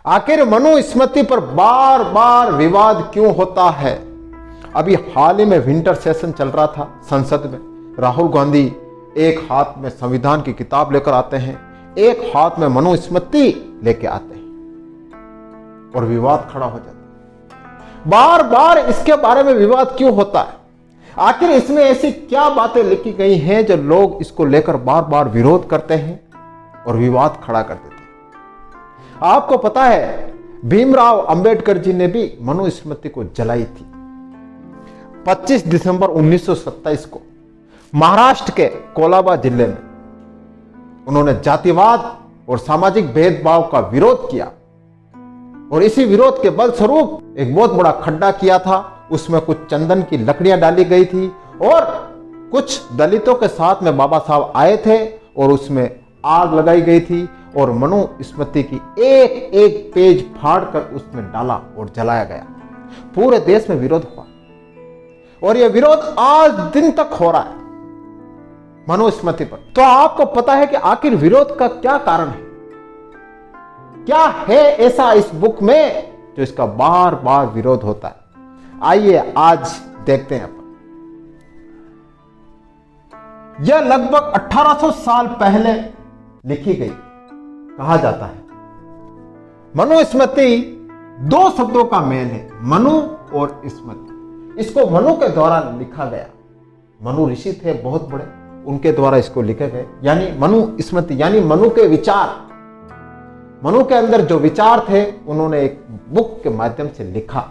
आखिर मनुस्मृति पर बार बार विवाद क्यों होता है? अभी हाल ही में विंटर सेशन चल रहा था संसद में। राहुल गांधी एक हाथ में संविधान की किताब लेकर आते हैं, एक हाथ में मनुस्मृति लेके आते हैं और विवाद खड़ा हो जाता है। बार बार इसके बारे में विवाद क्यों होता है? आखिर इसमें ऐसी क्या बातें लिखी गई हैं जो लोग इसको लेकर बार बार विरोध करते हैं और विवाद खड़ा कर देते हैं? आपको पता है भीमराव अंबेडकर जी ने भी मनुस्मृति को जलाई थी। 25 दिसंबर 1927 को महाराष्ट्र के कोलाबा जिले में उन्होंने जातिवाद और सामाजिक भेदभाव का विरोध किया और इसी विरोध के बलस्वरूप एक बहुत बड़ा खड्डा किया था। उसमें कुछ चंदन की लकड़ियां डाली गई थी और कुछ दलितों के साथ में बाबा साहब आए थे और उसमें आग लगाई गई थी और मनुस्मृति की एक एक पेज फाड़कर उसमें डाला और जलाया गया। पूरे देश में विरोध हुआ और यह विरोध आज दिन तक हो रहा है मनुस्मृति पर। तो आपको पता है कि आखिर विरोध का क्या कारण है? क्या है ऐसा इस बुक में जो इसका बार बार विरोध होता है? आइए आज देखते हैं अपन। यह लगभग 1800 साल पहले लिखी गई कहा जाता है। मनुस्मृति दो शब्दों का मेल है, मनु और स्मृति। इसको मनु के द्वारा लिखा गया। मनु ऋषि थे बहुत बड़े, उनके द्वारा इसको लिखे गए, यानी मनुस्मृति यानी मनु के विचार। मनु के अंदर जो विचार थे उन्होंने एक बुक के माध्यम से लिखा,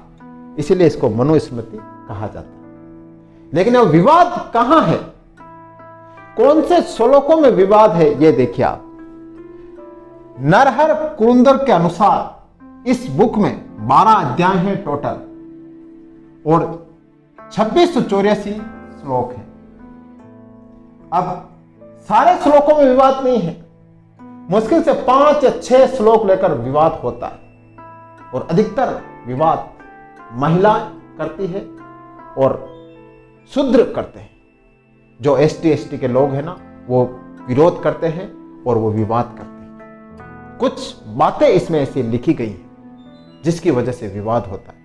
इसीलिए इसको मनुस्मृति कहा जाता है। लेकिन अब विवाद कहां है? कौन से श्लोकों में विवाद है ये देखिए आप। नरहर कुरुंदर के अनुसार इस बुक में 12 अध्याय हैं टोटल और 2684 श्लोक हैं। अब सारे श्लोकों में विवाद नहीं है, मुश्किल से 5 या 6 श्लोक लेकर विवाद होता है और अधिकतर विवाद महिला करती है और शूद्र करते हैं। जो ST के लोग हैं ना, वो विरोध करते हैं और वो विवाद करते हैं। कुछ बातें इसमें ऐसी लिखी गई हैं जिसकी वजह से विवाद होता है।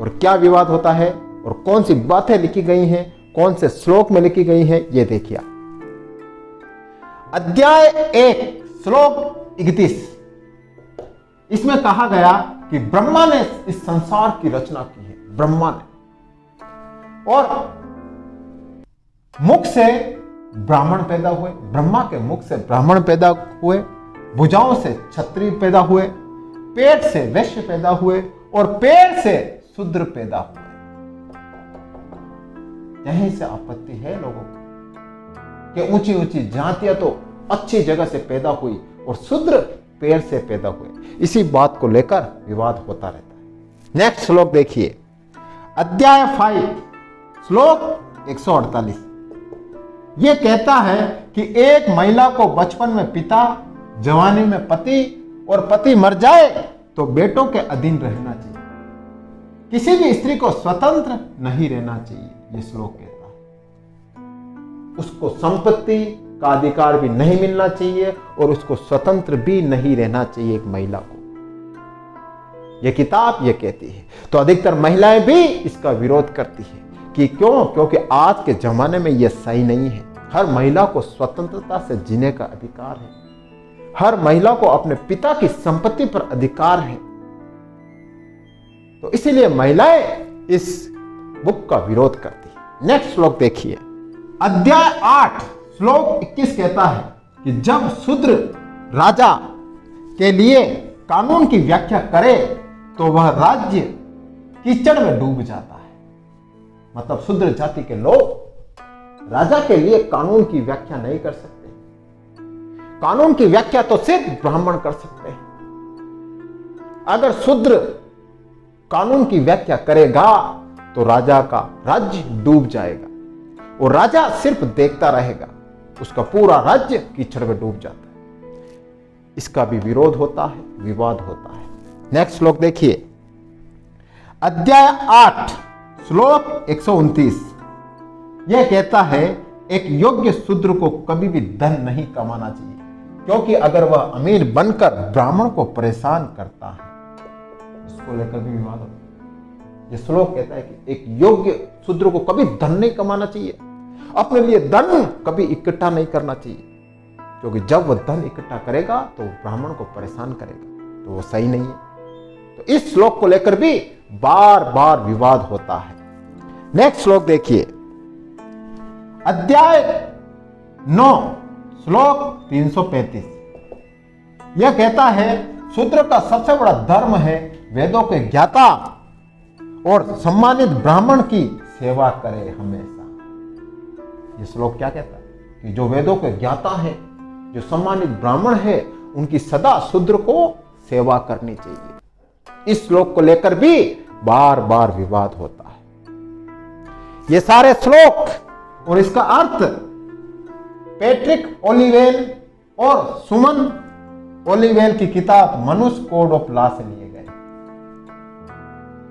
और क्या विवाद होता है और कौन सी बातें लिखी गई हैं, कौन से श्लोक में लिखी गई हैं, ये देखिए। अध्याय 1 श्लोक 31, इसमें कहा गया कि ब्रह्मा ने इस संसार की रचना की है। ब्रह्मा ने, और मुख से ब्राह्मण पैदा हुए, ब्रह्मा के मुख से ब्राह्मण पैदा हुए, भुजाओं से क्षत्रिय पैदा हुए, पेट से वैश्य पैदा हुए और पेट से शूद्र पैदा हुए। यहीं से आपत्ति है लोगों को कि ऊंची ऊंची जातियां तो अच्छी जगह से पैदा हुई और शूद्र पेड़ से पैदा हुए। इसी बात को लेकर विवाद होता रहता है। नेक्स्ट श्लोक देखिए, अध्याय 5 श्लोक 148। यह कहता है कि एक महिला को बचपन में पिता, जवानी में पति और पति मर जाए तो बेटों के अधीन रहना चाहिए। किसी भी स्त्री को स्वतंत्र नहीं रहना चाहिए, यह श्लोक कहता है। उसको संपत्ति का अधिकार भी नहीं मिलना चाहिए और उसको स्वतंत्र भी नहीं रहना चाहिए एक महिला को। यह किताब यह कहती है। तो अधिकतर महिलाएं भी इसका विरोध करती है कि क्यों? क्योंकि आज के जमाने में यह सही नहीं है। हर महिला को स्वतंत्रता से जीने का अधिकार है। हर महिला को अपने पिता की संपत्ति पर अधिकार है। तो इसीलिए महिलाएं इस बुक का विरोध करती है। नेक्स्ट श्लोक देखिए, अध्याय 8 श्लोक 21 कहता है कि जब शूद्र राजा के लिए कानून की व्याख्या करे तो वह राज्य कीचड़ में डूब जाता है। मतलब शूद्र जाति के लोग राजा के लिए कानून की व्याख्या नहीं कर सकते। कानून की व्याख्या तो सिर्फ ब्राह्मण कर सकते हैं। अगर शूद्र कानून की व्याख्या करेगा तो राजा का राज्य डूब जाएगा और राजा सिर्फ देखता रहेगा, उसका पूरा राज्य कीचड़ में डूब जाता है। इसका भी विरोध होता है, विवाद होता है। नेक्स्ट श्लोक देखिए, अध्याय 8 श्लोक 129। यह कहता है एक योग्य शूद्र को कभी भी धन नहीं कमाना चाहिए। क्योंकि अगर वह अमीर बनकर ब्राह्मण को परेशान करता है, इसको लेकर भी विवाद होता है। ये श्लोक कहता है कि एक योग्य शूद्र को कभी धन नहीं कमाना चाहिए, अपने लिए धन कभी इकट्ठा नहीं करना चाहिए, क्योंकि जब वह धन इकट्ठा करेगा तो ब्राह्मण को परेशान करेगा, तो वो सही नहीं है। तो इस श्लोक को लेकर भी बार बार विवाद होता है। नेक्स्ट श्लोक देखिए, अध्याय 9 श्लोक 335। यह कहता है शूद्र का सबसे बड़ा धर्म है वेदों के ज्ञाता और सम्मानित ब्राह्मण की सेवा करे हमेशा। यह श्लोक क्या कहता है कि जो वेदों के ज्ञाता है, जो सम्मानित ब्राह्मण है, उनकी सदा शूद्र को सेवा करनी चाहिए। इस श्लोक को लेकर भी बार बार विवाद होता है। ये सारे श्लोक और इसका अर्थ पैट्रिक ओलिवेल और सुमन ओलिवेल की किताब मनुष्य कोड ऑफ लॉ से लिए गए।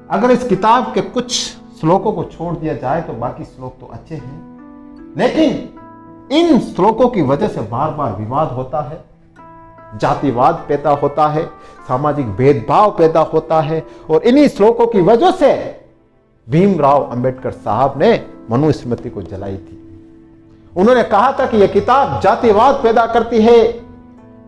अगर इस किताब के कुछ श्लोकों को छोड़ दिया जाए तो बाकी श्लोक तो अच्छे हैं, लेकिन इन श्लोकों की वजह से बार बार विवाद होता है, जातिवाद पैदा होता है, सामाजिक भेदभाव पैदा होता है। और इन्हीं श्लोकों की वजह से भीमराव अंबेडकर साहब ने मनुस्मृति को जलाई थी। उन्होंने कहा था कि यह किताब जातिवाद पैदा करती है,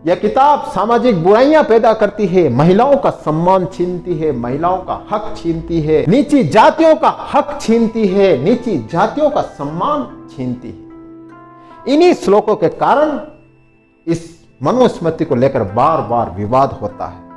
यह किताब सामाजिक बुराइयां पैदा करती है, महिलाओं का सम्मान छीनती है, महिलाओं का हक छीनती है, नीची जातियों का हक छीनती है, नीची जातियों का सम्मान छीनती है। इन्हीं श्लोकों के कारण इस मनुस्मृति को लेकर बार बार विवाद होता है।